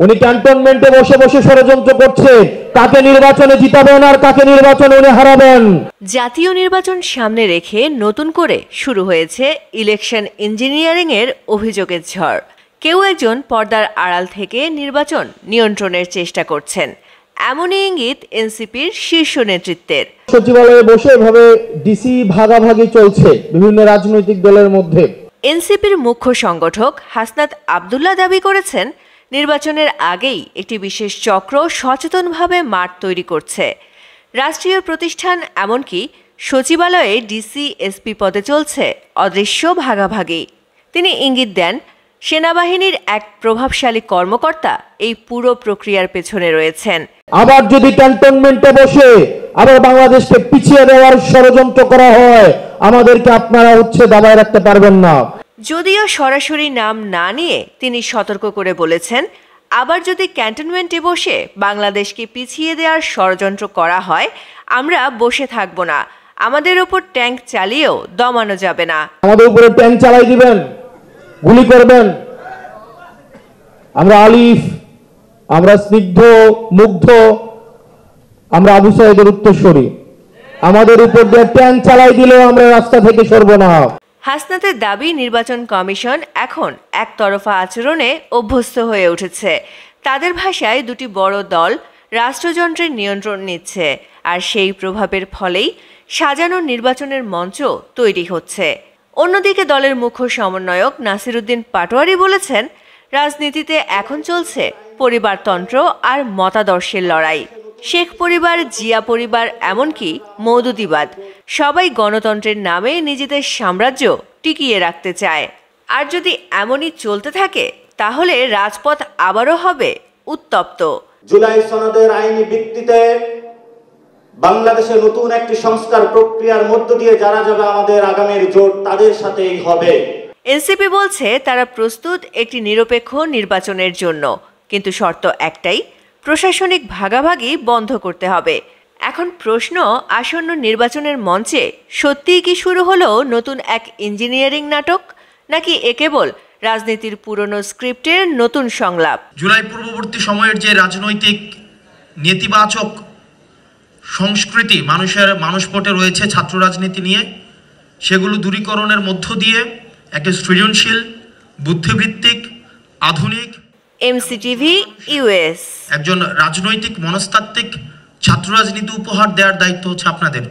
উনি ক্যান্টনমেন্টে বসে বসে ষড়যন্ত্র করছে, কাকে নির্বাচনে জিতাবেন আর কাকে নির্বাচনে উনি হারাবেন। জাতীয় নির্বাচন সামনে রেখে নতুন করে শুরু হয়েছে ইলেকশন ইঞ্জিনিয়ারিং এর অভিযোগের ঝড়। কেউ একজন পর্দার আড়াল থেকে নির্বাচন নিয়ন্ত্রণের চেষ্টা করছেন, এমনই ইঙ্গিত এনসিপির শীর্ষ নেতৃত্বের। সচিবালয়ে বসে এভাবে ডিসি ভাগাভাগি চলছে বিভিন্ন রাজনৈতিক দলের মধ্যে। এনসিপির মুখ্য সংগঠক হাসনাত আব্দুল্লাহ দাবি করেছেন, নির্বাচনের আগেই একটি বিশেষ চক্র সচেতনভাবে মাঠ তৈরি করছে। রাষ্ট্রীয় প্রতিষ্ঠান এমনকি সচিবালয়ে ডিসি এসপি পদে চলছে অদৃশ্য ভাগাভাগি। তিনি ইঙ্গিত দেন, সেনাবাহিনীর এক প্রভাবশালী কর্মকর্তা এই পুরো প্রক্রিয়ার পেছনে রয়েছেন। আবার যদি ক্যান্টনমেন্টে বসে আবার বাংলাদেশকে পিছিয়ে দেওয়ার ষড়যন্ত্র করা হয়, আমাদেরকে আপনারা দাবায় রাখতে পারবেন না। যদিও সরাসরি নাম না নিয়ে তিনি সতর্ক করে বলেছেন, আবার যদি ক্যান্টনমেন্টে বসে বাংলাদেশকে পিছিয়ে দেওয়ার ষড়যন্ত্র করা হয়, আমরা বসে থাকব না। আমাদের উপর ট্যাঙ্ক চালিয়েও দমানো যাবে না। আমাদের উপরে ট্যাঙ্ক চালাই দিবেন, গুলি করবেন, আমরা আলিফ, আমরা স্নিগ্ধ, মুগ্ধ, আমরা আবু সাইদের উত্তরসূরি, আমাদের উপর দিয়ে ট্যাঙ্ক চালাই দিলেও আমরা রাস্তা থেকে সরব না। হাসনাতের দাবি, নির্বাচন কমিশন এখন একতরফা আচরণে অভ্যস্ত হয়ে উঠেছে। তাদের ভাষায় দুটি বড় দল রাষ্ট্রযন্ত্রের নিয়ন্ত্রণ নিচ্ছে, আর সেই প্রভাবের ফলেই সাজানো নির্বাচনের মঞ্চ তৈরি হচ্ছে। অন্যদিকে দলের মুখ্য সমন্বয়ক নাসিরউদ্দিন পাটোয়ারি বলেছেন, রাজনীতিতে এখন চলছে পরিবারতন্ত্র আর মতাদর্শের লড়াই। শেখ পরিবার, জিয়া পরিবার, এমনকি মওদুদিবাদ, সবাই গণতন্ত্রের নামে নিজেদের সাম্রাজ্য টিকিয়ে রাখতে চায়। আর যদি এমনই চলতে থাকে, তাহলে রাজপথ আবারও হবে উত্তপ্ত। জুলাই সনদের আইনি ভিত্তিতে বাংলাদেশে নতুন একটি সংস্কার প্রক্রিয়ার মধ্য দিয়ে যারা যাবে আমাদের আগামীর জোট, তাদের সাথেই হবে। এনসিপি বলছে তারা প্রস্তুত একটি নিরপেক্ষ নির্বাচনের জন্য, কিন্তু শর্ত একটাই, প্রশাসনিক ভাগাভাগি বন্ধ করতে হবে। এখন প্রশ্ন, আসন্ন নির্বাচনের মঞ্চে সত্যিই কি শুরু হলো নতুন এক ইঞ্জিনিয়ারিং নাটক, নাকি এ কেবল রাজনীতির পুরনো স্ক্রিপ্টের নতুন সংলাপ? জুলাই পূর্ববর্তী সময়ের যে রাজনৈতিক নেতিবাচক সংস্কৃতি মানুষপটে রয়েছে ছাত্র রাজনীতি নিয়ে, সেগুলো দূরীকরণের মধ্য দিয়ে একটা সৃজনশীল, বুদ্ধিভিত্তিক, আধুনিক এমসিটিভি ইউএস একজন রাজনৈতিক মনস্তাত্ত্বিক ছাত্র রাজনীতি উপহার দেওয়ার দায়িত্ব হচ্ছে আপনাদের।